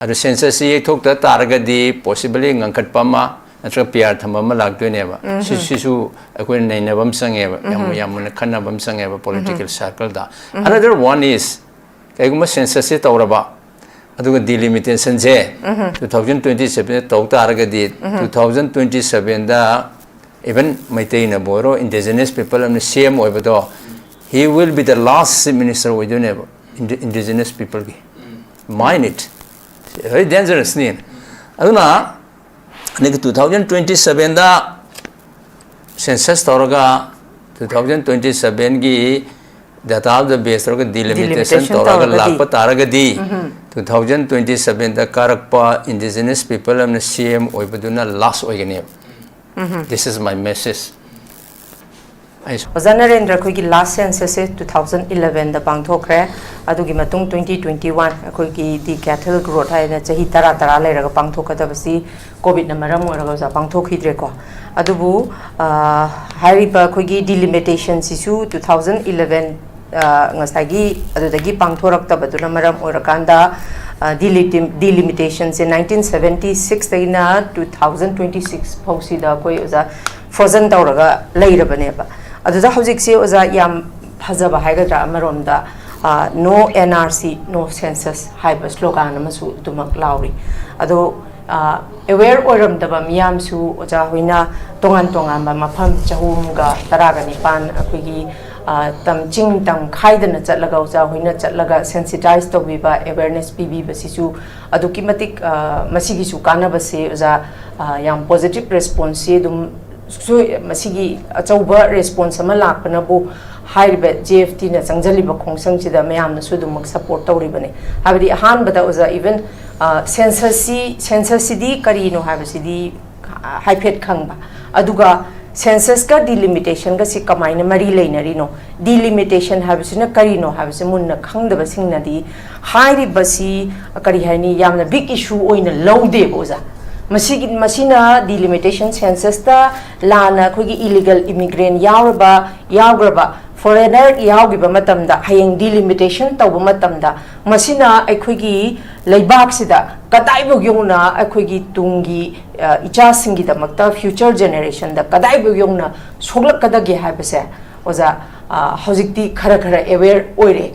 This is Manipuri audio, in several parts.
adu census si thokta taragadi possibly ngangkat pama natra PR thamama lagdoineba sisu akoi nainabam sangeba yam khanabam sangeba political circle da. Another one is kaiguma census si tawraba aduga delimitation je 2027 taw taragadi 2027 da even Maitai na boro indigenous people am same oibodo he will be the last minister within indigenous people ki mind it very dangerous ni aduna nek 2027 da census toraga 2027 gi database base toraga delimitation toraga lakpa taragadi 2027 da karakpa indigenous people am same oiboduna last oigane. This is my message. NARENDRA Rtd last census 2011 the pangthokre adugi matung 2021 akoigi di cattle growth haina chahi tara leiraga pangthokadabasi covid na maram oraga sa pangthokhidre ko adubu hariba akoigi delimitation sisu 2011 ngasagi adudagi pangthoraktabaduna maram orakanda delimitation in 1976 taina 2026 pausida koi oza frozen tawraga leirabaneba aduda hojik se oza yam phajaba haigadra amaronda no NRC no census haiba slogan amasu dumak lauri ado aware oramdaba miyam su oza hoina tongan ba mafam chahumga taraga nipan akoigi tam ching tam khaidana chatlaga uja hoina chatlaga sensitize tobiba awareness pb basisu aduki matik masigi su kana base uja yam positive response dum so masigi achauba response ama lakpana bu haibe JFD na changjaliba khongsang chida mayam na sudum support tawribane habidi han bada uja even census di kari no habisidi haiphet khangba aduga census ka delimitation ka si kamaina mari leinari no delimitation habisina kari no habise munna khangdaba singna di hairi basi kari hani yamna big issue oina lowde boza masina delimitation census ta lana khogi illegal immigrant yagraba foreigner yawgiba matamda hayeng delimitation tawba matamda masina aikhogi leibak sida kadai bu yongna aikhogi tungi icha singi da makta future generation da kadai bu yongna soglak kadagi habase oza hojikti khara aware oire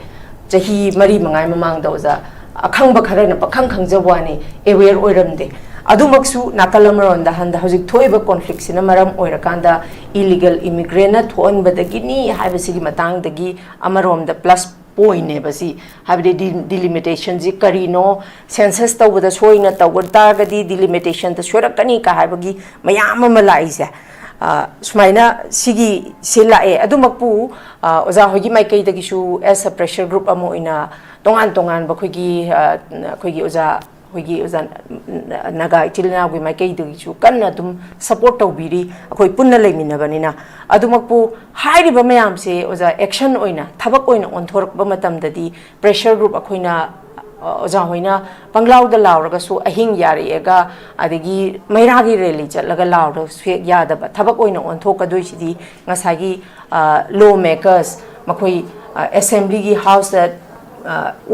jahi mari mangai mamang da oza akhangba khara na pakhang khangjawani aware oiramde adumaksu nakalameron da handa hojik thoiba conflict sina maram oirakanda illegal immigrant na thon badagini habasigi matang dagi amarom da plus point ne basi habde delimitation ji karino census tawda soina tawta gadi delimitation ta sorakani ka habagi mayam malai se sumaina sigi sila adumakpu oza hogi maikai dagi su as a pressure group amo ina tongan bakhogi oza hoigi oza naga itilna gui maikai dagi su kanna dum support tawbiri akoi punna leiminabanina adumakpu hairiba mayam se oza action oina thabak oina onthorkba matamdadi pressure group akoina oza hoina panglaw da lawraga su ahing yariega adagi mairagi rally chatlaga lawra swek yadaba thabak oina onthokadoi sidi ngasagi lawmakers makoi assembly gi house that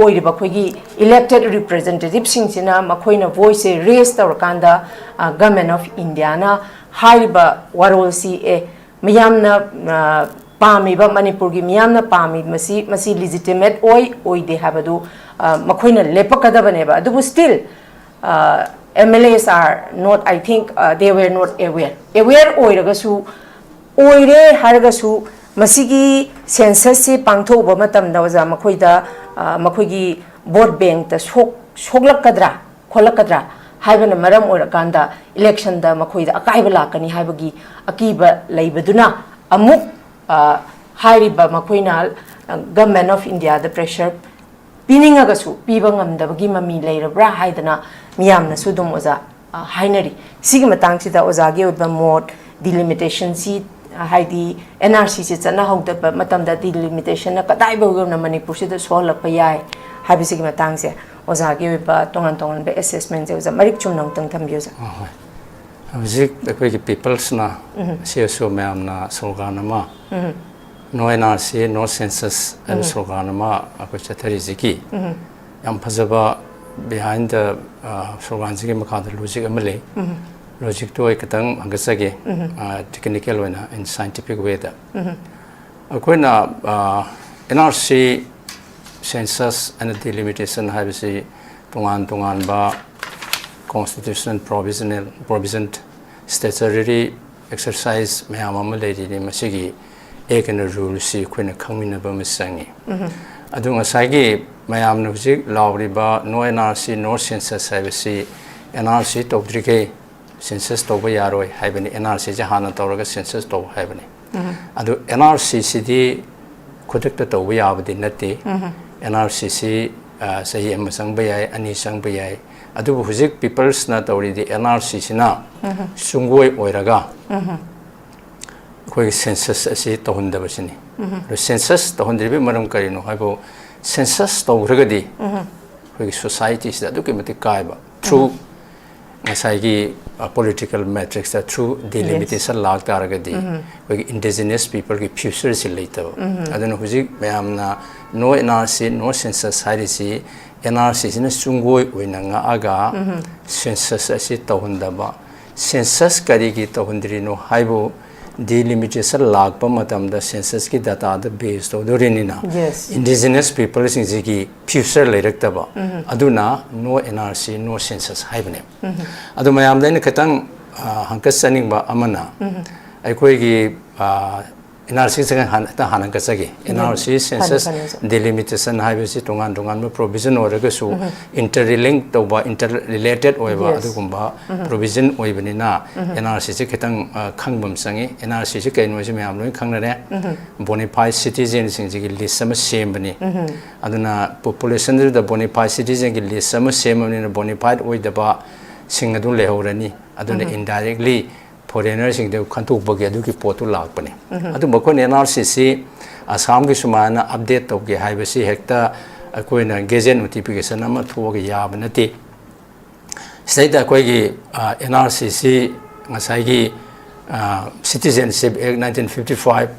oiriba khoigi elected representatives singchina makhoina voice raise tawrkanda government of India na hariba warol si miyamna pamiba manipur gi miyamna pami masi legitimate oide habadu makhoina lepakadabane ba adubu still MLAs are not I think they were not aware oiragasu oire haragasu masigi census se pangthoba matamda waja makhoida makhoigi vote bank ta soglakadra kholakadra haibana maram orakanda election da makhoida akaiba lakani haibagi akiba leibaduna amuk hairiba makhoina government of India the pressure piningagasu piba ngamdabagi mami leirabra haidana miyamna sudum oza hainari sigi matangchida ozagi oba mod delimitation si haidi NRC se chana hawda matamda delimitation na kadai ba na manipur se da solak pa yai habisigi matangse ozagi oba tongan be assessment se oza marik chumnang tang thambiyo sa habisig akoi peoples na se so ma'am na slogan ma no NRC no census and slogan ma akoi chathari ziki yam phajaba behind the Sorwansi Makada logic Malay. Logic to a Katang Angasagi, technical in scientific way. Akwena NRC census and delimitation have say Tungan ba constitutional provision statutory exercise mayamama lady ni masigi ekana rule si kwena khangmina ba masangi adunga sagi mayam no jik lawriba no NRC no census have say NRC tokdrike census to ba yaroi haibani NRC ja hana tawraga census to haibani adu NRC cd khudak to ba yabadi nate NRC si sahi amasang bayai ani sang bayai adu hujik peoples na tawri di NRC sina sungoi oiraga koi census asi tohunda basini ro census tohundribe maram karino haibo census tawragadi koi society sida adu ke mati kaiba through ngasai political metrics that through delimitation lag taragadi koi indigenous people ki future si later aduna hujik mayamna no NRC no census harisi NRC sina sungoi oinanga aga census asi tohundaba census kari ki tohundrino haibo delimitation lag pa matamda census ki data the base to dorinina indigenous people singji future lairektaba aduna no NRC no census haibne adu mayam daina khatang hankasaning ba amana aikoi gi NRC second hanang kasagi NRC census delimitation haibesi tongan provision oraga su interlinked to ba interrelated oiba adugumba provision oibanina NRC se ketang khangbam sangi NRC se kaino se mayam loi khangnare bonafide citizen singji list sama sembani aduna population the bonafide citizen gi list sama sembani bonafide oidaba singadu lehorani aduna indirectly foreigners in the country bagi ki potu lakpani adu makon NRC Assam ki sumana update to ge haibasi hekta koina gazette notification ama thuga yabanati state koi gi NRC ngasai gi Citizenship Act 1955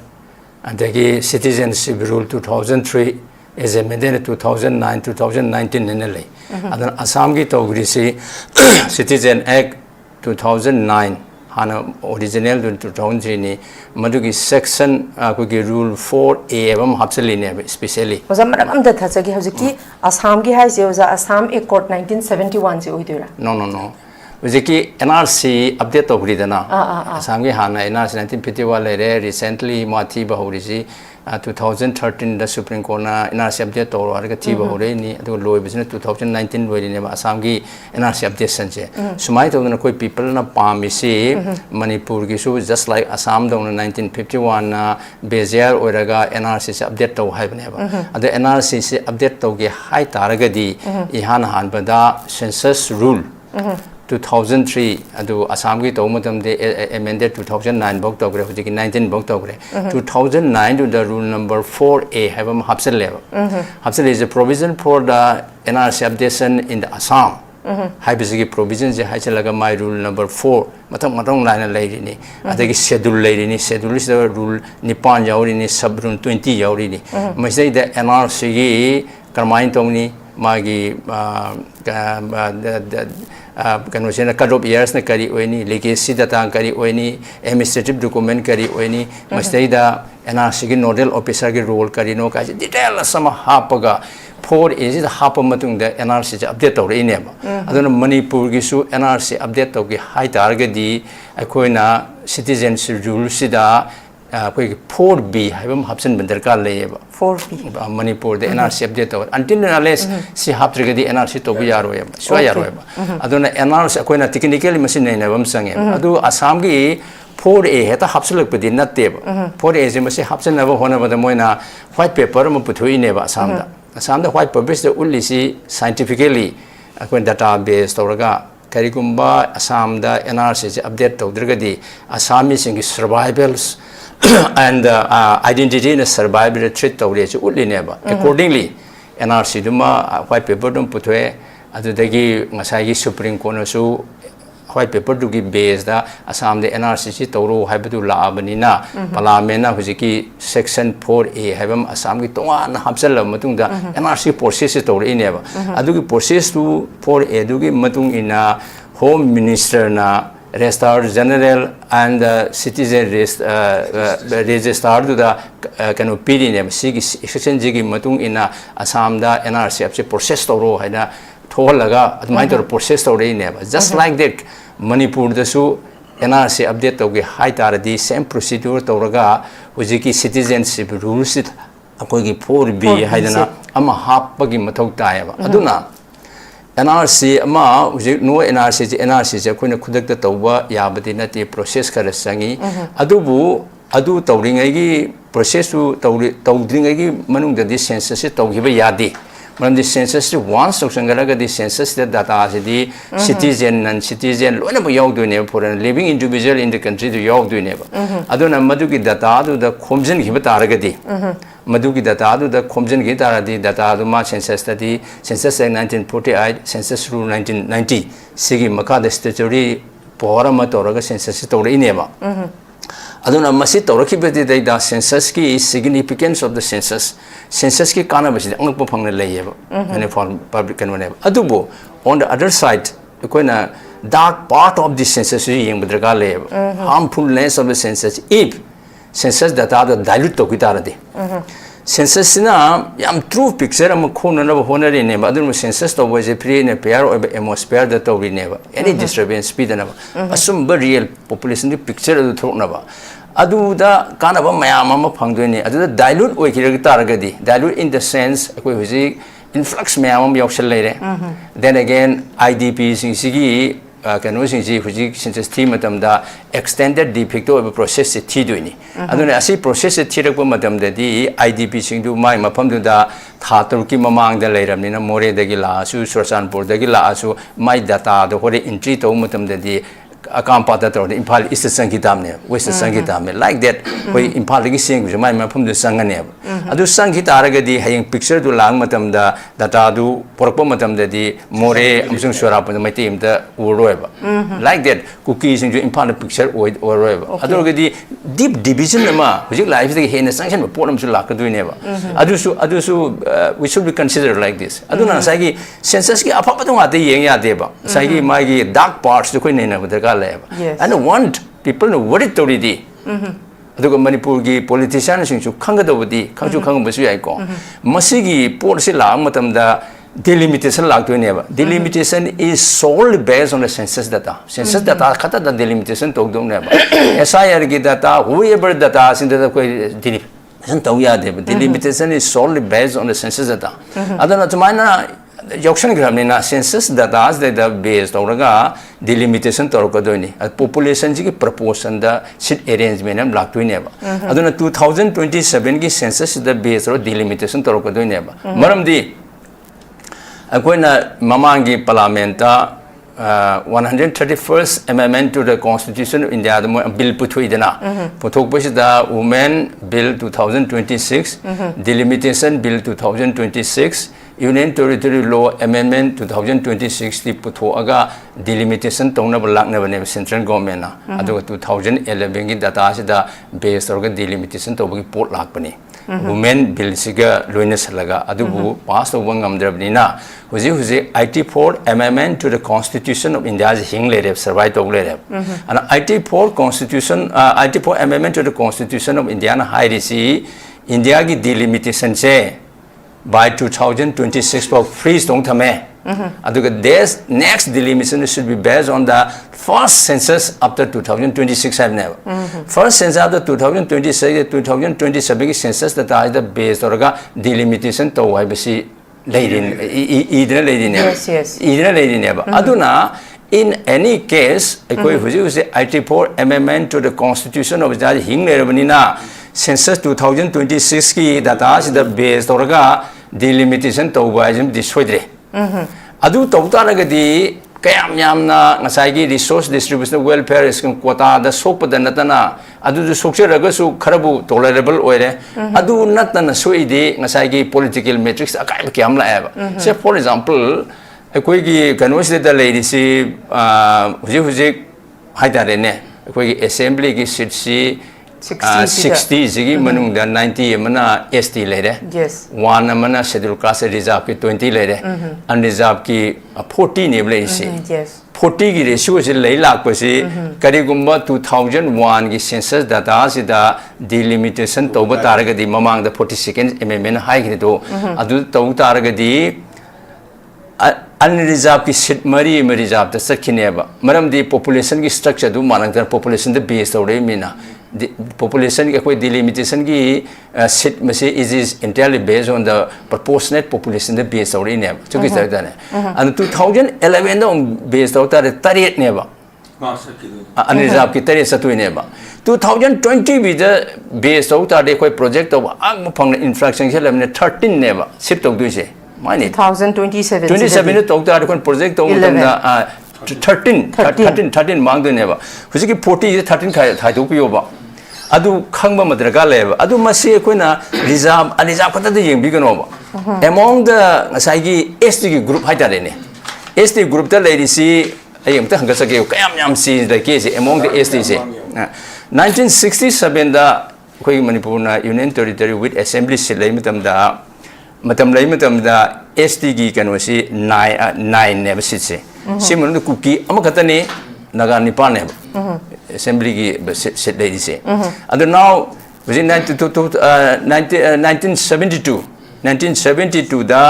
and the Citizenship Rule 2003 is amended 2019 nenale adan Assam gi togri Citizen Act 2009 hana original 2003 ni madugi section ko gi rule 4A evam hapsali ne especially ozamaram amda thachagi hojiki Assam gi hai je oza Assam Accord 1971 je oidura no Vijiki NRC update to gridana Assam gi hana NRC 1951 lere recently mati bahurisi 2013 the Supreme Court na NRC update to warga ti bahore ni adu loy business 2019 loy ne Assam gi NRC update sanche sumai to na koi people na pamisi manipur gi su just like Assam dong 1951 na beziar oraga NRC se update to hai bane ba adu NRC se update to gi hai taraga di ihan han bada census rule 2003 adu Assam gi to matam de amended 2009 bok to gre hujiki 19 bok to gre 2009 to the rule number 4A have hapsel level hapsel is a provision for the NRC updation in the Assam hai bisigi provisions je hai chalaga my rule number 4 matang line lai ni adagi schedule lai ni schedule is the rule nipan yauri ni sub rule 20 yauri ni mai say the NRC gi karmain tong ni magi convention cut of years na kari oini legacy data kari oini administrative document kari oini mastaida NRC gi nodal officer gi role kari no ka detail sama hapaga 4 is the hapa matung da NRC ja update to re ne ba aduna manipur gi su NRC update to gi high target di akoina citizenship rule sida koi 4B haibam hapsen bandar ka leyeba 4B manipur the NRC update to until unless si haptriga di NRC to bi yaro yeba so yaro yeba aduna NRC koina technically machine nei nebam sange adu Assam gi 4A heta hapsulak pedi natte ba 4A je masi hapsen na hona ba moina white paper ma puthui ne ba Assam da white paper se ulisi scientifically koin database to raga karigumba Assam da NRC update to dirgadi Assami sing survivals and identity and survival treat to reach ulineba accordingly NRC duma white paper dum putwe adudagi ngasai Supreme Court su white paper to give base da Assam the NRC toro habatu la abanina parliament hujiki section 4A habam Assam ki tonga na hapsal matung da NRC process to ineba adugi process to 4A dugi matung ina home minister na Registrar General and Citizen Registrar to the canopy name Sigi section jigi matung ina Assam da NRC apse process toro haina tholaga admaitor process toro ineba just like that Manipur the su NRC update to ge high taradi same procedure tawraga hujiki citizenship rules it akogi 4B haidana ama hapagi mathau taeba aduna NRC ama hujik no NRC je koina khudakta tawba yabadi nati process kara sangi adubu adu tawringai gi process tu tawdringai gi manung da census tawgiba yadi When the census once the census data the citizen and citizen for a living individual in the country to York do never. Adona Maduki data to the Comzen Hibataragadi. Maduki data to the Comzen Gitaradi data to March census study, census 1948, census rule 1990, Sigi Maka the statutory Poramatora census story never. Aduna masit torokibeti data census ki significance of the census ki kana basi ang pang layeba and for public and whatever adubo on the other side koina dark part of the census yung bedraga leba harmfulness of the census if census data the dilute to gitarade census na yam true picture am khona na honare ne adu census to was a pre ne pair or atmosphere that to never any disturbance speed na asum real population picture to thok na ba adu da kanaba mayam ama phangdoi adu dilute oi kirag taragadi dilute in the sense koi huji influx mayam yoksal leire then again IDP sigi kanu sing huji census team matam da extended de facto process thi doini aduna asi process thi rak matam da di IDP sing du mai mafam du da tha turki mamang da leiram ni na more da gi la su sursanpur da gi la su mai data do hore entry to matam da di akam pata to impal is sangitam ne west sangitam like that koi impal gi sing ju mai mafam du sangane adu sangita aragadi haying picture du lang matam da data du porpo matam da di more amsung surap mai team da uroeba like that cookies sing ju impal picture uroeba adu gadi deep division ma hujik life da he na sanction pot am su lak du ne ba adu su we should be considered like this adu na sai gi census gi apa pa dong ate yeng ya de ba sai gi mai gi dark parts du koi ne na da and want people know what it already aduga manipur gi politicians sing chu khangadobdi khangchu khangbasu yai ko masigi policy la matam da delimitation lag to ne ba delimitation is solely based on the census data khata da delimitation tok dong ne ba SIR gi data whoever data sin da koi delimitation to ya de delimitation is solely based on the census data adana tumaina Yokshan Gramina census data as the based on delimitation Torkodoni, a population proportion the seat arrangement and black to never. Aduna 2027 census is the base or delimitation Torkodoni never. Maram di Aquena Mamangi Parlamenta 131st Amendment to the Constitution of India Bill Putuidana. Potokbush the Women Bill 2026, Delimitation Bill 2026. Union Territory Law Amendment 2026 the Putoaga delimitation tona black never central government na adu 2011 gi data sida based orga delimitation to gi port lakpani women bill siga loiness laga adu pass over ngamdrabni na huji IT4 amendment to the Constitution of India hing le survive to le and IT4 Constitution IT4 amendment to the Constitution of India na high risi India gi delimitation se by 2026 for freeze don't tame this next delimitation should be based on the first census after 2026 have never first census after 2026 2027 census that is the base or delimitation to YBC lady never aduna in any case IT4 amendment to the Constitution of the hing census 2026 ki data is the base orga delimitation to wajim dissuadre adu tawtaragadi kayam yamna ngasai gi resource distribution welfare is quota da sok da natana adu sokcheraga su kharabu tolerable oire adu natana soide ngasai gi political matrix akai kyam la eba say for example ꯑꯩꯈꯣꯏꯒꯤ ꯀꯩꯅꯣꯁꯤꯗ ꯂꯩꯔꯤꯁꯤ ꯍꯧꯖꯤꯛ ꯍꯧꯖꯤꯛ ꯍꯥꯏꯇꯥꯔꯦꯅꯦ ꯑꯩꯈꯣꯏꯒꯤ ꯑꯦꯁꯦꯝꯕ꯭ꯂꯤꯒꯤ ꯁꯤꯠꯁꯤ 60ꯁꯤꯒꯤ ꯃꯅꯨꯡꯗ 90 ꯑꯃꯅ ST ꯂꯩꯔꯦ 1 ꯑꯃꯅ ꯁꯦꯗ꯭ꯌꯨꯜ ꯀꯥꯁ ꯔꯤꯖꯥꯔꯚꯀꯤ 20 ꯂꯩꯔꯦ ꯑꯟꯔꯤꯖꯥꯔꯚꯀꯤ 40 ꯅꯦꯕ ꯂꯩꯔꯤꯁꯤ 40ꯒꯤ ꯔꯦꯁꯤꯌꯣꯁꯤ ꯂꯩ ꯂꯥꯛꯄꯁꯤ ꯀꯔꯤꯒꯨꯝꯕ 2001ꯒꯤ ꯁꯦꯟꯁꯁ ꯗꯥꯇꯥꯁꯤꯗ ꯗꯤꯂꯤꯃꯤꯇꯦꯁꯟ ꯇꯧꯕ ꯇꯥꯔꯒꯗꯤ ꯃꯃꯥꯡꯗ 42nd ꯑꯦꯃꯦꯟꯃꯦꯟ ꯍꯥꯏꯈꯤꯗꯣ ꯑꯗꯨ ꯇꯧ ꯇꯥꯔꯒꯗꯤ unreserved की सीट मरी में reserved तक किन्हें बा मरम दी population की structure दो मानक population दे base हो रही मीना population के कोई delimitation की सीट में से is entirely based on the proportionate population they base हो रही ने चुकी तरह ने and 2011 दो base होता है तरीत ने बा unreserved की तरीत सतुई ने बा 2020 भी द base होता है कोई project तो आग में फंग infraction के लिए हमने 13 ने बा सीट तो दूँ से 2027 ने तो उतार कौन प्रोजेक्ट तो उतना 13 मांग देने बा कुछ की 40 13 खाई तो पियो बा अदु खंग बा मदर का ले बा अदु मसी कोई ना रिजर्व कता तो ये भी कनो बा among the साइगी ST की ग्रुप हाई तारे ने ST ग्रुप ता ले रिसी ये हम तो हंग सके कयाम याम सी लगे से among the ST से 1967 दा कोई मणिपुर ना यूनियन टेरिटरी विद असेंबली से ले मतम ST की कनोसी 9 ने बसिसे सिमन कुकी अमकतने नगा निपान है असेंबली की सेट ले दिसे अदर नाउ विदिन 1972 दा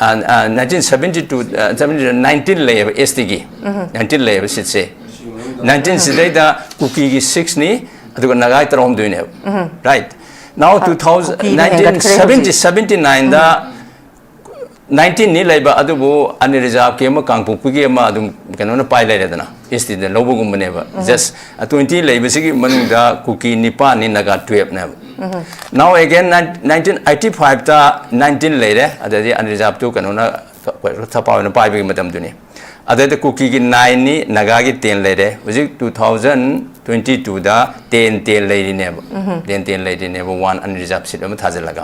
1919 ले ST की 19 ले बसिसे 19 से दा कुकी की 6 ने अदर नगा तरम दोने right now 1979 da 19 ni laiba adubu unreserved ke ma kangpu ki ma adum kanona pai lai redana isti de lobo gum ne ba just 20 laiba sigi manungda kuki nipa ni naga 12 na now again 1985 da 19 laire adadi unreserved to kanona thapa na pai bi matam duni adada kuki ki 9 ni naga ki 10 laire which 2022 da 10 laire ne ba 10 laire ne ba 1 unreserved seat ma thajal laga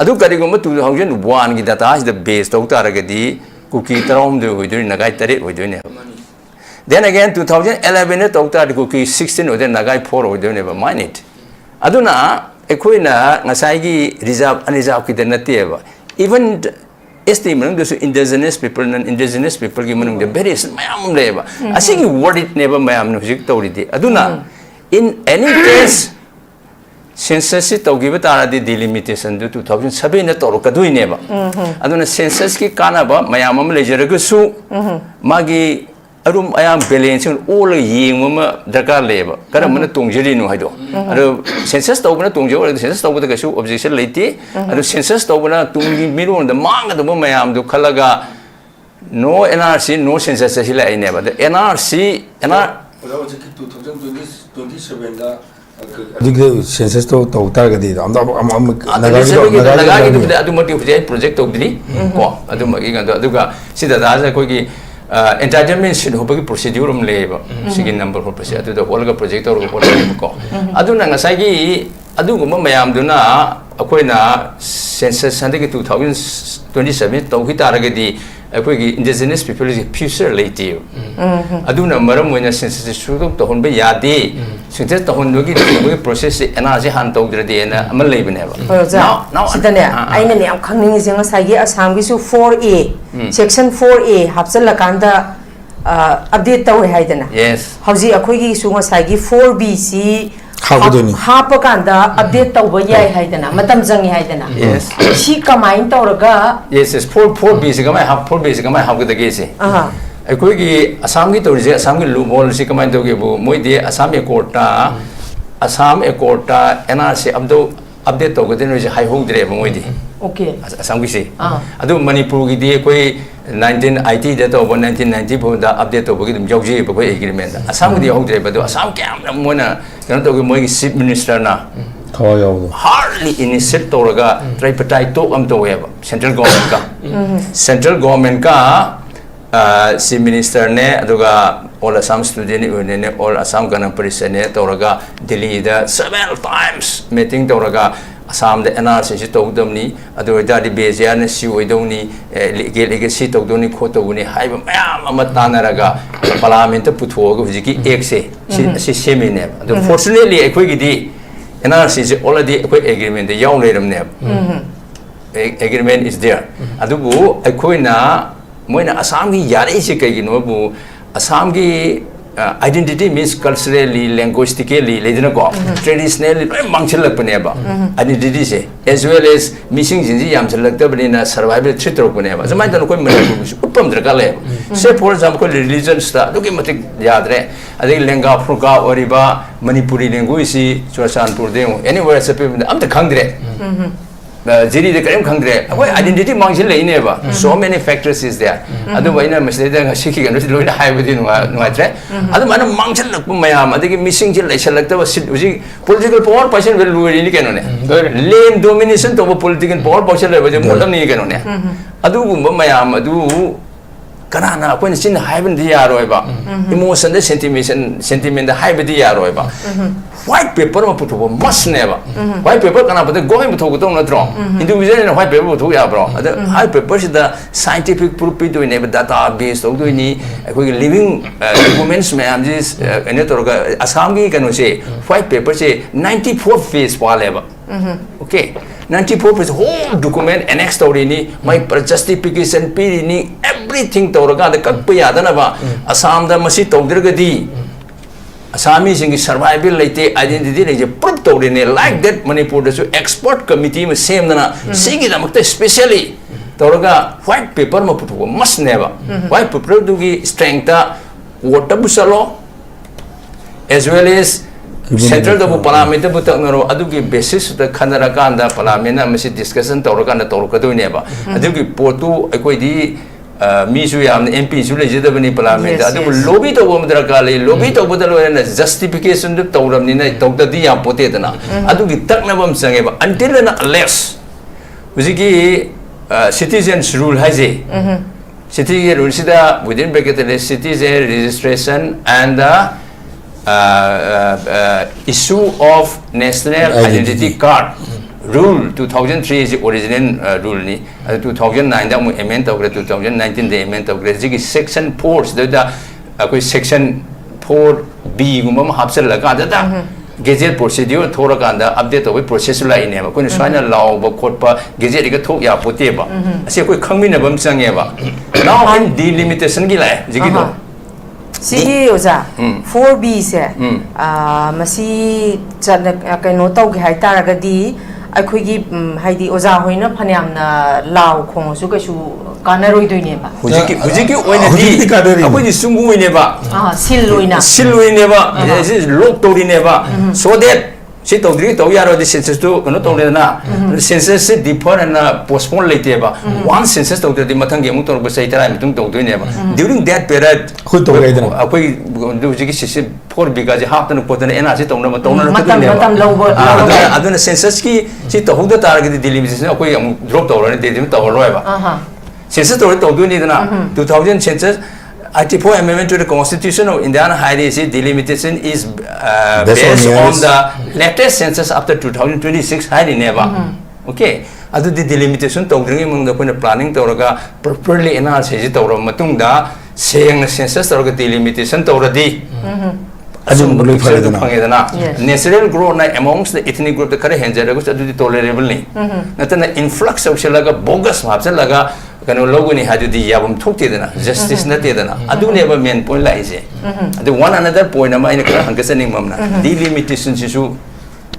adu karigum 2001 ki data is the base to taragadi kuki tarom de hoiduri nagai tare hoiduri ne then again 2011 ne to tar kuki 16 ode nagai 4 hoiduri ne ba minute aduna ekoina ngasai gi reserve unreserved ki de nate ba even ST manung dosu indigenous people non-indigenous people ki manung de various mayam leba asigi word it never mayam no hujik tawridi aduna in any case census to give tara di delimitation do 2007 na toro kadui neba aduna census ki kana ba mayam am lejeragu su magi arum ayam balance all yeng ma darka leba karam na tongjeri no haido ado census to bana tongjo census to da kasu objection leiti ado census to bana tungi miron da mang da mayam do khalaga no NRC no census si la ine ba NRC 2027 da अदिक census तो उतार के दी हम तो adu mati project to dili ko adu magi ga adu ga sida da sa koi ki entitlement sin hobagi procedure um leba sigi number ho pase adu da holga project to ko adu na ngasai gi adu gum mayam du na akoi na census sande ki 2027 to hi tarage di akoi gi indigenous people is future later adu na maram moina census shuru to hon be yadi census to hon gi process energy han to dre na amal leibne ba now sidane aina ne am khangning je ngasai gi assam gi su 4A section 4A hapsal la kanda update taw haidana yes hauji akoi gi su ngasai gi 4B si hapa kanda update taw yai haidana matam jangi haidana yes si kamain tawraga yes 4B si kamai hap 4B si kamai hap ga ge se akoi gi assam gi tori je assam gi loophole si kamai to ge bu moi de assam accord ta NRC update to ga den je hai hong dire moi di okay assam gi se adu manipur gi de koi 1980 da to 1994 da update to gi dum jogji ba koi agreement da assam gi hong dire ba do assam kyam na mo na kan to gi moi gi chief minister na hardly initiate to ga tripartite to am to ba central government ka chief minister ne aduga all Assam student union ne all Assam Gana Parishad ne to ga Delhi da several times meeting to ga Assam the NRC si tawdamni adu dadi bezian si oidoni legal si tawdoni khotoguni haiba mayam ama tanaraga parliament puthoga hujiki ekse si semine adu fortunately ekoi gidi NRC is already agreement the yaw leramne agreement is there adubu ekoi na moina Assam gi yare si kai gino bu Assam gi identity means culturally, linguistically, traditionally, identity say, as well as missing in survival threat. So, my say, for example, religion start, look at Yadre, I think Lenga, Fruka, Oriba, Manipuri, Linguisi, Chosan Purdem, anywhere, I'm the country. Jiri the Krim Kangre, identity Mangila never. So many factors is there. Otherwise, I must say that Shiki and Rudy high within my track. Other man Mangel Mayam, I think missing selective political power person will really can on it. Lame domination over political power person with the Molani can on it. Adu Mayam, Adu Kanana, when it's in high in the Aroiba. Emotion, the sentiment, the high with the Aroiba. White paper must never. White paper can have the going to go not wrong. Individual white paper to Yabro. The high paper is the scientific proof to enable database of doing living documents. Ma'am, this Assami can say white paper say 94 phase for level. Okay, 94 phase whole document and next story my justification period everything to the Kakpayadanava Assam the Masi Togregadi. Assamese in survival like identity like a proof to like that Manipur the expert committee same than sing it especially Toroga white paper must never white paper to give strength water busalo as well as central the parliament adugi basis the Kandarakanda parliament must discussion Torokanda Torokado never adugi portu equity Misu yam MP su legitimate parliament adu lobby to Womadrakali lobby to Budalo justification to Toram Nina talk the Dia Potetana adu gi taknabam sangeba until unless Uziki citizens rule has a city rules within bracket citizen registration and the issue of national identity card. Rule 2003 is the original rule. 2009 the amendment of 2019 the amendment of section 4 the section 4B gumam hapsal laga da gazette procedure thora kanda update of process la ine ba kun swaina law ba khot pa gazette ga thok ya pote ba ase koi khangmina bam sange ba now in delimitation gi la jigi do Sigi oza 4B se masi chana kaino tau gi haitara ga di akhoi haidi oza hoina phanyamna law khong su ka su kanaroi doine ba hujiki oina di akhoi ji sungu oine ba silloine ba lok torine ba so that si tawdri taw yaro di census to kono tawle na census se defer and postpone late ba one census tawde di mathang ge mu tor ba sai tara mitung taw doine ba during that period khoi to ga idana akhoi hujiki se 4 because half the potana ena si tawna ma tawna matam lobo aduna census ki si tawda tar ge delimitation akhoi drop tawra ne de taw roi ba census tawre taw doine na 2000 census Article amendment to the Constitution of Indiana Haiti delimitation is based on the latest census after 2026 Haiti never. Okay. Adu the delimitation tawdring among the planning tawraga properly analysis tawra matungda saying census tawraga delimitation tawradi. Natural growth amongst the ethnic group the current hands tolerable ni. Natana influx of shalaga bogus maps laga can logo ni had the yabum took justice not adu never mean point like the one another point am in a hankasaning mamna delimitation issue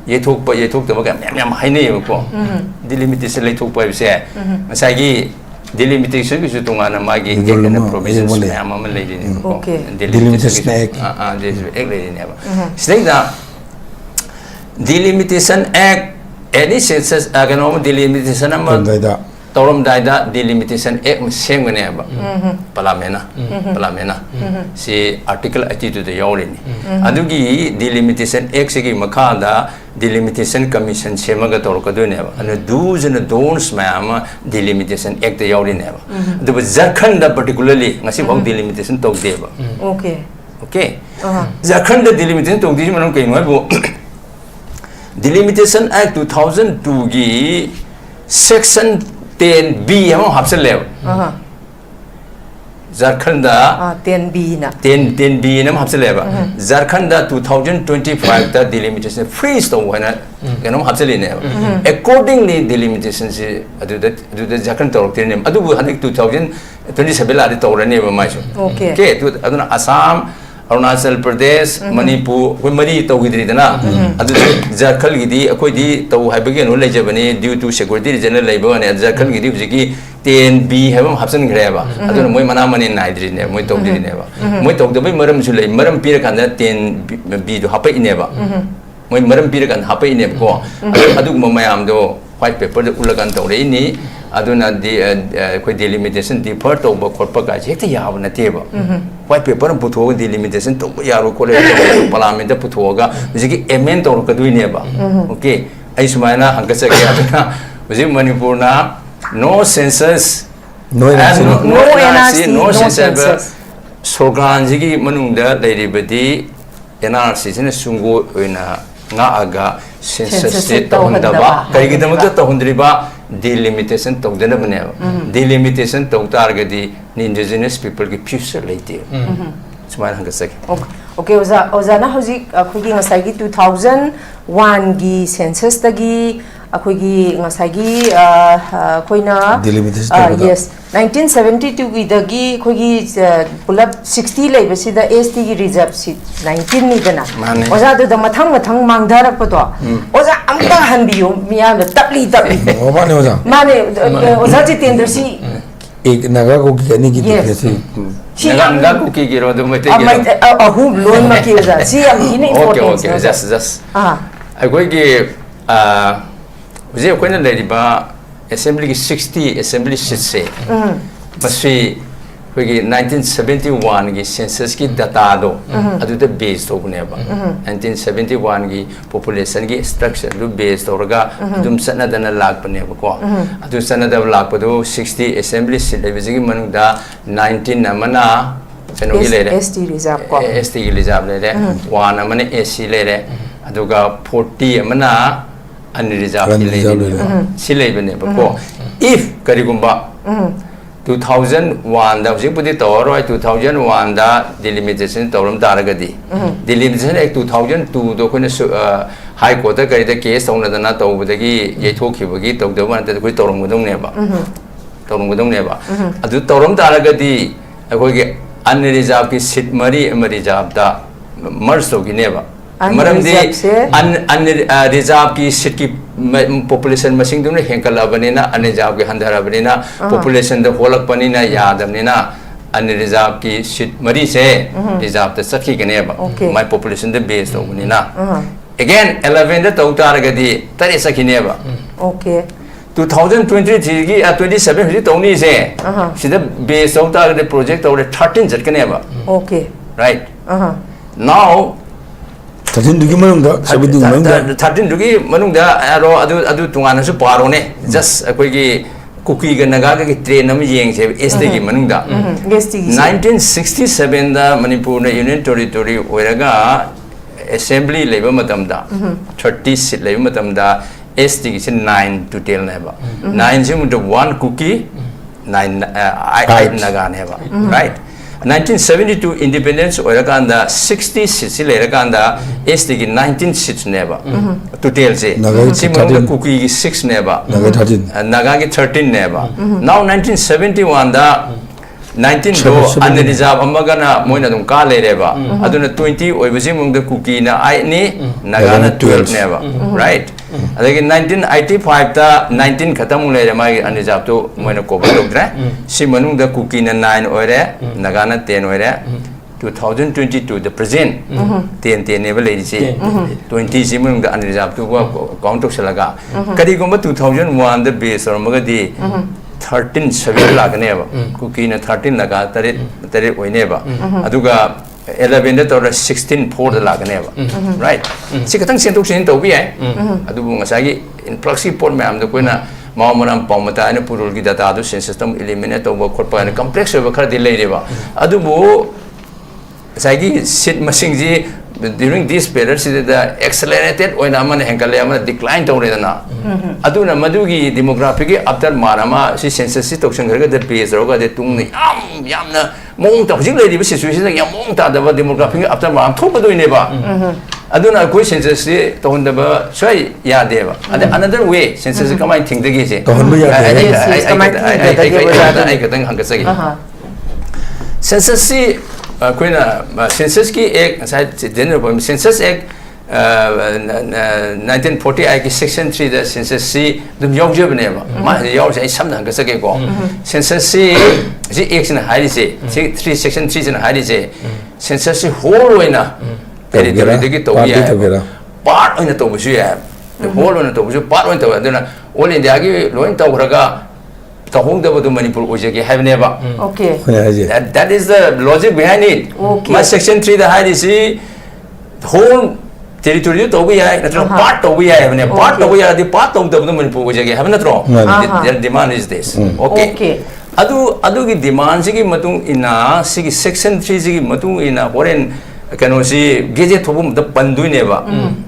ye talk the bagam high name ko delimitation late talk by say Masagi delimitation is to one magi provisions lady okay delimitation never say that delimitation act any census economic delimitation Torum Dida delimitation same whenever Palamena see article attitude the Yolini Adugi delimitation exegi Makanda delimitation commission Semaga Torkaduneva and the do's and the don'ts ma'am delimitation act the Yoli never. There was Zakanda particularly Nasibong delimitation talk deva. Okay. Zakanda delimitation talk this man came delimitation act 2002 gi section 10b हम हाप्सल ले झारखंड दा 10b ना 10b नम हाप्सल ले झारखंड दा 2025 दा delimitation freeze तो है ना कनम हाप्सल ने accordingly delimitation से अदुदा झारखंड तो रखते ने अदु हनिक 2027 लादे तो रने बमाइसो ओके तो अदुना असम अरुणाचल प्रदेश मणिपुर कोई मरी तो गिदरीदना अदु झारखंड गिदी अखोई दी तो हाइबगे नो लेजबने ड्यू टू सिक्योरिटी रीजन लेबने झारखंड गिदी हुजिकी 10b हेबम हाप्सन ग्रेबा अदु मोय मना मने नाइद्रीने मोय तोगदरीनेबा मोय तोगदबे मरम सु ले मरम पीर कांदा 10b दो हापेइनेबा मोय मरम पीर कांदा हापेइनेब को अदु ममयाम दो व्हाइट पेपर दो उलगन तौरेनी अदुना दी कोई delimitation differ तो बखोरपा का हेक्ते याब नतेबा व्हाइट पेपर पुथोगा delimitation तो यारो कोले पार्लियामेंट पुथोगा जिकी एमेंड तो कदुइनेबा ओके आई सुमायना हंगसे के अदुना जिकी मणिपुर ना no census no NRC no census सोगान जिकी मनुंगदा लेरिबदी NRC cine सुंगो ओइना nga aga census to hundaba kai gidamuk to hundriba delimitation to dena bane delimitation to targadi indigenous people ki future leite smile hanga sek okay oza na hoji akhugi ngasai gi 2001 gi census tagi akhugi ngasai gi koina delimitation yes 1972 gi dagi khogi pulap 60 leib sida ST gi reserve seat 19 ni dana oza da mathang mangdarak pato oza amta hanbiyo miya da tapli mane oza mane oza jitendra si ek naga ko ki ani ki dikhe si naga ko ki giro do mate giro ahu loan ma ki oza si am ine important okay just agoi gi uze koina leriba assembly ki 60 assembly seat se basi kogi 1971 ki census ki data do adu the base to buneba 1971 ki population ki structure do base to raga adum sana dana lag paneba ko adu sana da lag padu 60 assembly seat le bisi ki manung da 19 namana cheno gi le ST reserve ko ST gi reserve le 1 amane AC le aduga 40 amana unreserved silai bane ko if karigumba 2001 da hujik pudi tawro 2001 da delimitation tawram daragadi delimitation act 2002 do khone high court da kari da case tawna dana tawbudagi yeithokibagi tawdaba anta koi tawram gudong neba adu tawram daragadi akoi ge unreserved ki seat mari reserved da merge to gineba मरमदी रिजर्व की सीट की पॉपुलेशन मसिंग दुने हेंकलाबनेना अनरिजर्व के हंदराबनेना पॉपुलेशन द होलकपनिना यादमनेना अनरिजर्व की सीट मरी से रिजर्व द सखी गनेबा माय पॉपुलेशन द बेस होबनेना अगेन 11 द तौतारगदी तरे सखिनेबा ओके 2023 की 27 हुजी तौनी से सिदा बेस तौतारगदी प्रोजेक्ट तौरे 13 जटकनेबा okay right now 13 dugi manungda 17 manungda 13 dugi manungda aro adu tungana su paro ne just akoi gi cookie ga naga ga train am yeng se ST gi manungda 1967 da manipur na union territory oiraga assembly level matamda 30 seat level matamda ST gi 9 to 10 ne ba 9 se mu 1 cookie 9 I naga ne ba right 1972 independence oirakanda 60 seats lerakanda ST ki 19 seats neba total se simanga cookie ki 6 neba naga ki 13 neba now 1971 da 19 do unreserved amagana moina dum ka lereba aduna 20 oibasi mungda cookie na I ni naga na 12 neba right adagi 1985 ta 19 khatam lere ma unreserved to moina cover logdra si manung da cookie na 9 oire naga na 10 oire 2022 the present 10 ne bale si 20 si manung da unreserved to count to salaga kadi gomba 2001 the base or magadi 13 7 lagneba cookie na 13 laga tare oineba aduga 11 da tor 16 4 da lagneba right si katang sentuk sin to bi ai adubu ngasagi influx report ma am da koina mawamanam pawmata ana purul gi data du system eliminate to ba khotpa na complex ba khar di leireba adubu sagi sit machine ji during this period the accelerated oina man henkale ama decline tawredana aduna madugi demographic after marama si census si toksang garga the base roga de tung ni yamna mong ta hojik lei di situation yam mong ta da demographic after maram thok do ne ba aduna koi census si to honda ba swai ya de ba another way census kamai thing de gi se to honba ya ai ka tang hang ka sagi census si कोईना सेंसस की एक सेंसस एक 1940 आई की सेक्शन 3 द सेंसस सी दुम योगजबने मा योग से समना हंग सके को सेंसस सी जी एक्शन हारी से 3 सेक्शन 3 से हारी से सेंसस सी होल होइना टेरिटरी दगी तो या पार्ट होइना तो बुसु या होल होइना तो बुसु पार्ट होइना तो अदना ऑल इंडिया की लोइन तो Kharga the Manipur okay. That is the logic behind it. Okay. My section 3 the high is whole territory to be part of we have part of we are the part of the Manipur have not wrong. Their demand is this. Okay. Adu demand sigi matung ina sigi section 3 sigi matung ina foreign can see gadget home the pandu neva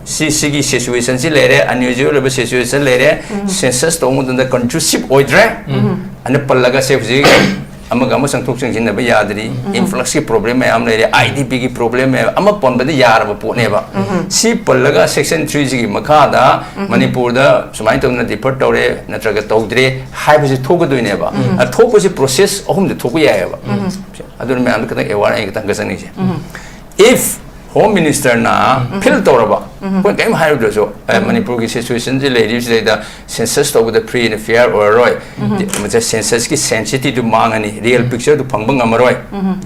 sigi situation si lere unusual situation lere census to the conducive oidre and the palaga safe amagama sang tuk sang jinna ba yadri influx ki problem am lere idp ki problem ama pon ba yar ba po neva si palaga section 3 sigi makha da manipur da sumai to na defer tore natraga tawdre hai ba si thok do neva a thok si process ahum de thok ya ba adur me am ka aware ai ka tang ni if Home Minister na fill toraba when came higher so Manipur ki situation the ladies the census to the pre and fair or roy the census ki sensitive to mangani real picture to pangbang amaroi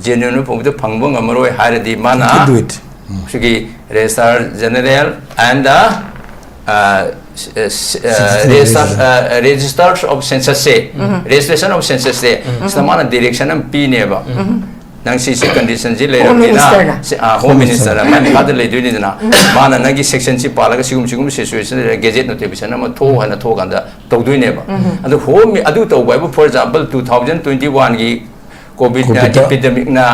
genuine to pangbang amaroi higher the mana do it sigi registrar general and registrars of census say registration of census say samana direction and p neva nang si condition ji le na home minister ma ni hada le duni na mana nang gi section si pala ga sigum situation gazette notification ma tho hana tho ganda to dui ne ba adu home adu to ba for example 2021 gi covid epidemic na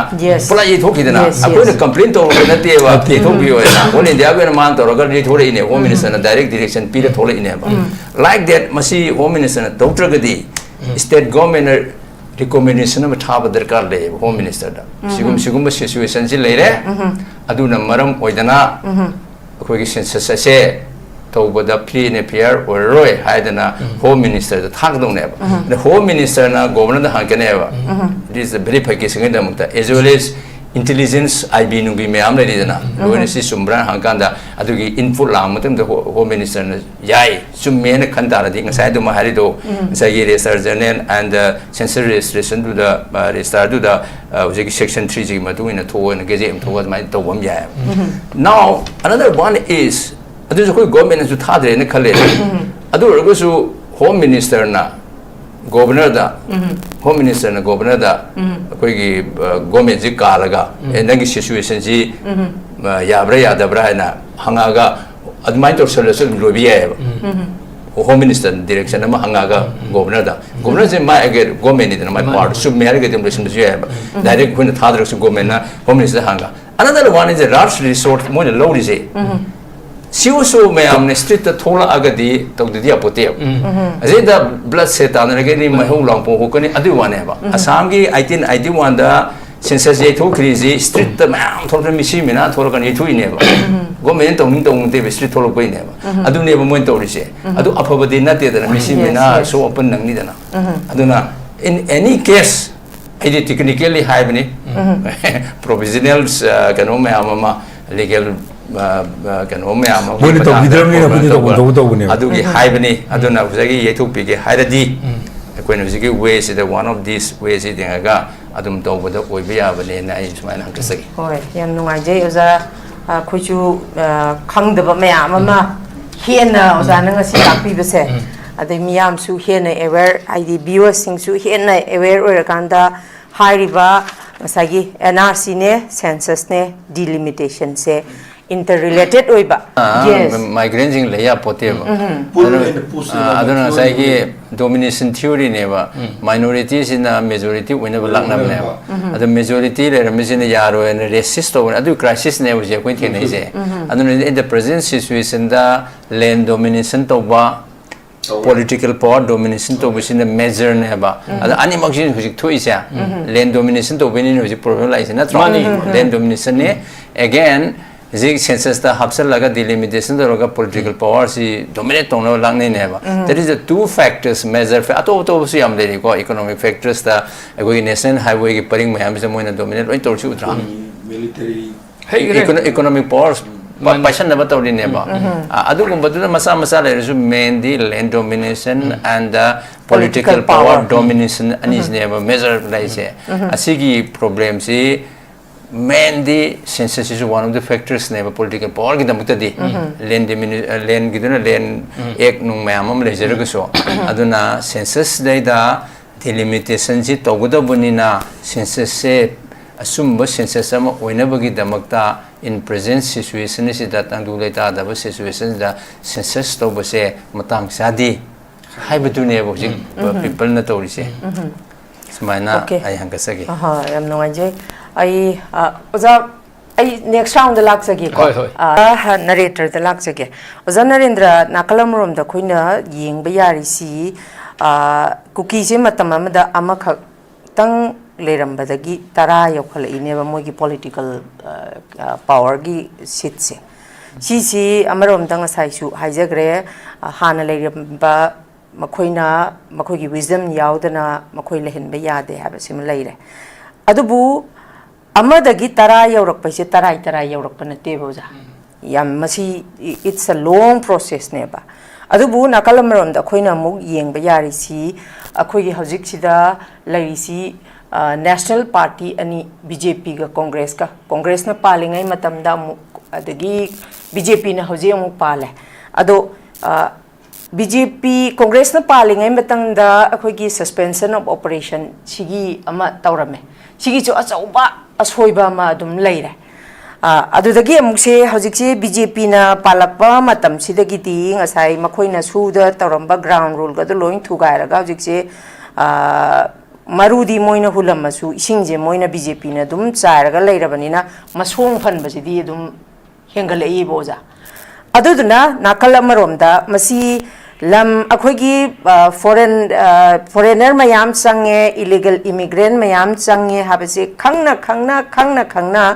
pula ye thoki na akoi na complaint to na te ba te thoki yo na all india ga man to ga ri thore ine home minister na direct direction pi thole ine ba like that masi home minister na doctor ga di state government recommendation of Taba Derkar Lay, Home Minister. Sigum situation Zilere, Aduna Maram Oidana, a census say, Toba the Plea Napier or Roy Haidana, Home Minister, the Tagdon never. The Home Minister now Governor the Hankaneva. This is the very packaging in the as well as intelligence I be no be me amledina. When I see Sumbran Hankanda, Adugi input lamatum the Home Minister Yai, Sumena Kantara, the inside to Maharido, Zagi Research and census registration to the restart to the section 3 Matu in a tour and gazette towards my Towam Yam. Now, another one is there's a good government to Tadre in the Kaled. Adu goes to Home Minister na. Governor da Home Minister na Governor da koi government ji kalaga enagi situation ji yabra yadabra na hangaga admai to solution lobi ya Home Minister direction ma hangaga Governor da Governor ji ma agar government ni na ma part sub me ga dem relation ji ya direct kun thadra su government na Home Minister hanga another one is a last resort mo na low ri Siuso may amnesty the Tola Agadi to the Diapote. As in the blood set on again in my home long for who can do one ever. Asamgi, I think I do wonder since as they took crazy, street the man told me she may not talk on it never. Go men to David Street Tolo never. I do never went to say. I do up over the nut that Missy Mina so open and Nidana. I do not. In any case, it is technically high provisionals can mama legal. Can only Adugi Hibani, Aduna Zagi Yetupiki, Hidadi, when we ways the one of these ways in Aga, Adum Dover, the Oivia, and I is my uncle say. Oh, young Noaje is a could you come the Mama Hiena or Zananga people say. At the Miam Su Hiena, aware ID viewers sing Su Hiena, aware Urakanda, High River, Masagi, NRC ne, census ne, delimitation say. interrelated oiba yes migrants in laya poteba aduna sai ki domination theory neba minorities in a majority whenever lakna neba adu majority le ramizina yaro and racist over adu crisis ne uje ko thine je aduna in the present situation da land domination toba political power domination to be in a measure neba adu animal jin hujik thoisa land domination to be in hujik problem like na land domination ne again Zig census the hapsel laga delimitation the roga political power si dominate tongna langne neba that is the two factors measure fa ato si am le ko economic factors the go national highway ki paring mayam se moina dominate oi tor chu tra military economic powers passion never told in neba adu gumba du masa le su mainly land domination and the political power domination anis neba measure like se asigi problem si mainly census is one of the factors neba political power ki damukta di land giduna land ek nung mayam am le jera so aduna census data delimitation si togudabuni na census se asumba census am oinabagi damakta in present situation is that andu leta da situation da census to bose matang sadi haibatu ne bo people na tori se smaina ai hangasagi yam nongaje ai oza ai next round the lak sagi ko narrator the lak sagi oza narendra nakalam rom da khoina yengba yari si cookie se matam amada amakha tang lerambadagi tara yokhal ineba mogi political power gi seat si amarom dang sai su haijagre hana leramba makhoina makhogi wisdom yaudana makhoi lehenba yade haba sim leire adubu amadagi tara yaurakpa se tara yaurakpa nate boja yam masi it's a long process neba adubu nakalamrom da khoina mug yengba yari si akhoi hojik sida lai si national party ani BJP ga congress na palingai matam da adagi BJP na hoje amuk pale ado BJP congress na palingai matang da akhoi gi suspension of operation sigi ama taurame sigi chu achauba asoiba ma dum leire adudagi amuk se hojik se BJP na palakpa matam sidagi ti ngasai makhoina suda tauramba ground rule ga do loin thugai raga hojik se marudi moina hulamasu isingje moina BJP na dum chairaga leirabanina masong phanbasidi dum hengalei boja aduduna nakalamaromda masi lam akhogi foreigner mayam change illegal immigrant mayam change habase khangna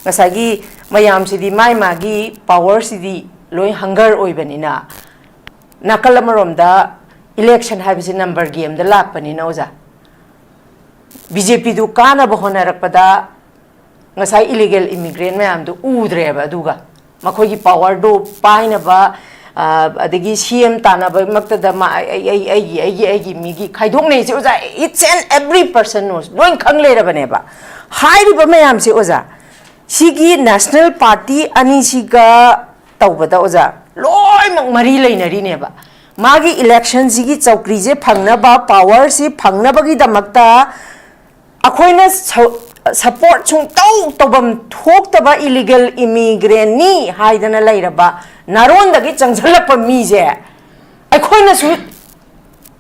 ngasagi mayam sidi mai magi power sidi loi hunger oibanina nakalamaromda election habase number game da lakpanina oja BJP du kana bahona rakpada ngasai illegal immigrant mayam du udreba aduga makhogi power do paina ba adagi CM tana ba makta da ma ai migi khaidong nei se oja each and every person knows loin khang le rabane ba hairi ba mayam se oja sigi national party ani siga tawbada oja loi mak mari leinari ne ba magi election sigi chawkri je phangna ba power si phangna ba gi damakta akhoina support chung tobam thok taba illegal immigrant ni haidana lairaba naron dagi changjalapa mi je akhoina su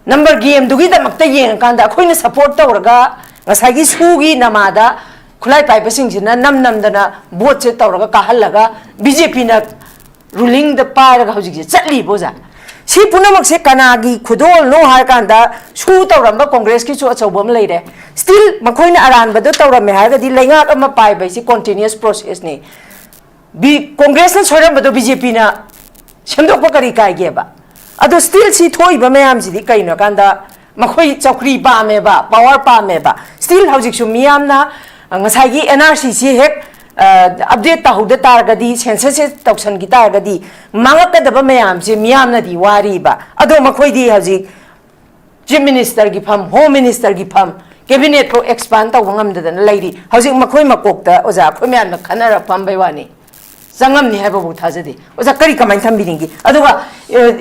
number game dugi damakta yeng kanda akhoina support tawraga ngasagi sugi namada khulai pai pasing jina nam dana vote che tawraga kahalaga BJP na ruling the paraga hojik je chatli boja si punamak se kanagi khudol no har kanda su tawramba congress ki chu achobam leire still makhoina aran badu tawrame haga di lengak ama pai bai si continuous process ni bi congress na choram badu BJP na sendok pa kari kai ge ba ado still si thoi ba mayam si di kai no kanda makhoi chokri ba me ba power pa me ba still hojik su miyam na ngasai gi NRC si hek update ta huda targadi census tausan gi targadi mangaka da ba mayam si miyam na di wari ba ado makhoi di hojik chief minister gi pham home minister gi pham cabinet ko expand ta wangam da na lairi hojik makhoi makok ta oja khoi myan na khanara pham bai wani sangam ni haba bu thajadi oja kari kamai thambiringi aduga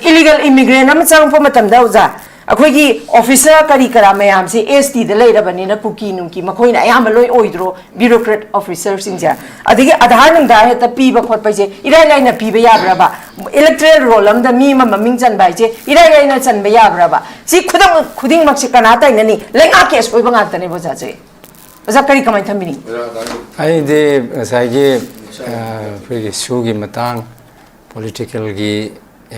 illegal immigrant am chang pho matam da oja अखोगी ऑफिसर करी करा मैम से एसटी द लेरबनी ना कुकी नुकी मखोइना अयाम लोय ओइद्रो ब्यूरोक्रेट ऑफिसर सिंजा अदिगे आधार नंदा हे त पीबा खोटपा जे इराय लाइना पीबा याब्राबा इलेक्टोरल रोल अम द मी ममिंग चनबा जे इराय लाइना चनबा याब्राबा सि खुदिंग मक्सि कना ताइननी लेंगा केस ओइबा गातने बोजा जे ओजा करी कमाइ थमिनी आई दे साइगे फिर सुगी मतंग पॉलिटिकल की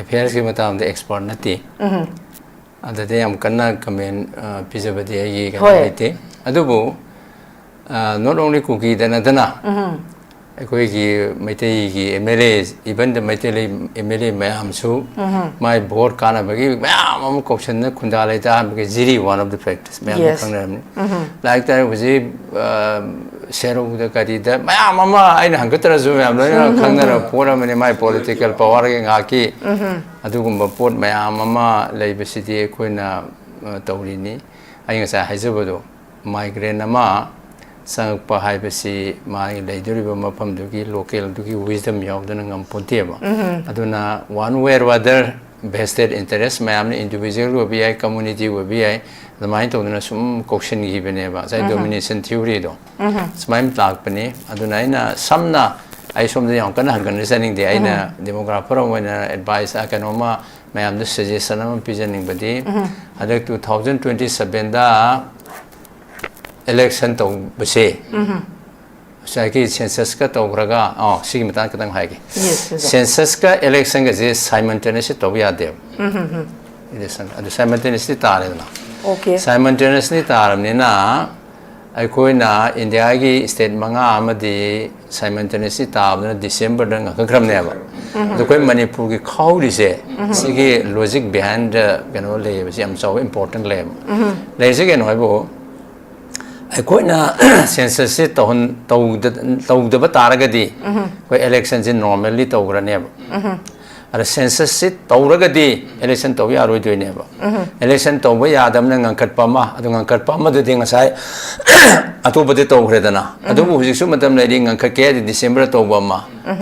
अफेयर्स की मतंग द एक्सपर्ट नती अदे हम कन्ना कमेंट पिजबदे ये कहते अदुबो नॉट ओनली कुकी दना अखोई की मैते की MLA even the Meitei MLA ma'am सु माय बोर्ड काना बगी मैम हम क्वेश्चन न खुंदा लेता बगे जीरी one of the factors ma'am खंगरम लाइक दैट वाज शेरो द करी द मैम ममा आइन हंगतर जु मैम लोना खंगर पोरा मने माय पॉलिटिकल पावर के गाकी अदुगुम पोट मैम ममा लेबसिदी अखोइना तौरिनी आइ ngasa हाइजबदो माइग्रेन अमा संगpa haibasi mai leiduriba mafam dugi local dugi wisdom yaudana ngam ponteba aduna one way or other vested interest mayam individual wo bi ai community wo bi ai the mind to na sum question gi bene ba sai domination theory do smaim tak pane aduna ina samna ai som de yang kana han listening de aina demographer when advice akanoma mayam the suggestion am presenting badi adak 2027 da election to base sai ki census ka to raga si mata ka tang hai ki census ka election ga je simultaneously to ya de election adu simultaneously ta le na okay simultaneously ta ne na ai koi na india gi state manga amadi simultaneously ta na december dang ka gram ne ba do koi manipur ki khau ri se si ki logic behind you know le si am so important le le se ke no bo अखोइना सेंसस से तौदब तारगदी कोई इलेक्शन से नॉर्मली तौग्रनेब अरे सेंसस से तौरगदी इलेक्शन तौ यारोइदोइनेब इलेक्शन तौब यादमना ngangkatpama adu ngangkatpama du ding sai atobade tौग्रेदना अदुबु हुजिसु मतम लेरि ngangkake डिसेंबर तौबमा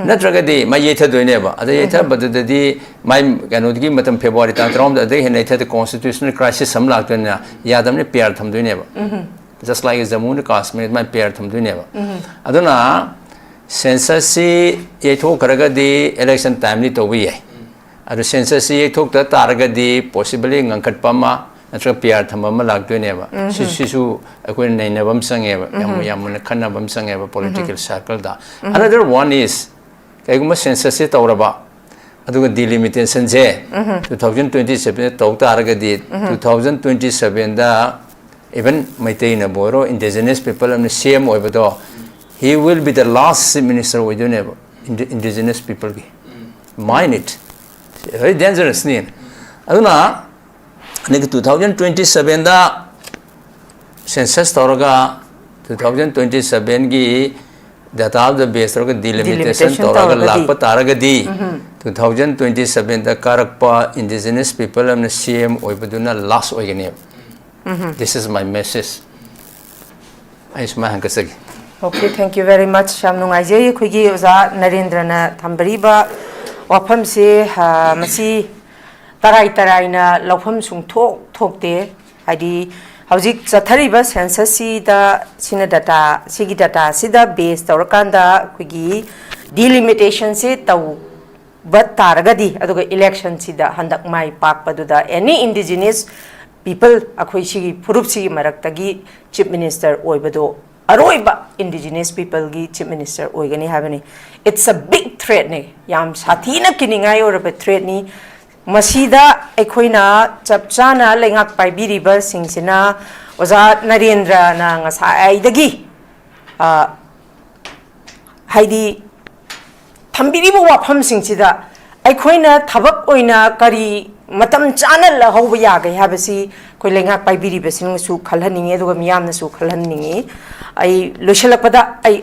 नत्रगदी मा येथदोइनेब अद येथबददि माइ कनोदगी मतम फेब्रुअरी ता 3 अदे हेनेथद constitutional crisis some लागतोना यादमने pair थमदोइनेब just like Jammu and Kashmir my pair thum duneba aduna census si ye thok karaga di election time ni to bi ai adu census si ye thok ta targa di possibly ngangkat pama natra pair tham ma lag duneba su akoi nei na bam sangeba yam khanna bam sangeba political circle da another one is kaiguma census si tawraba aduga delimitation je 2027 to targa di 2027 da even Maitei na Boro, indigenous people and CM Oibodo, he will be the last minister we don't have indigenous people. Mind it. Very dangerous thing. Aduna, 2027 da census Toraga 2027 gi data the base Toraga delimitation Toraga Lapa Taragadi 2027 da Karakpa indigenous people and CM Oiboduna last organ. This is my message. Okay, thank you very much. Shamnung Ajay, Kugi Oza, Narendra Tambariba, Wapam se, Masi Taraina, Lopam Sung talk there. Id Hauzik Satariba, Census, the Sinadata, Sigidata, Sida base, Torakanda, Kugi, delimitation se, Tau, but Taragadi, Adoga election, Sida, Handak Mai Park Paduda, any indigenous people akhoi sigi purup sigi maraktagi chief minister oibado aroiba indigenous people gi chief minister oigani habani it's a big threat ne yam sathina kiningai or a threat ni masida ekhoina chapchana lengak paibiriba singsina oza narendra na ngasai dagi haidi thambiriba wafam singsida ekhoina thabak oina kari matam channel la hoba ya ga habasi koi lenga pai biri besin su khalhaninge do miyam na su khalhaninge ai loishalakpada ai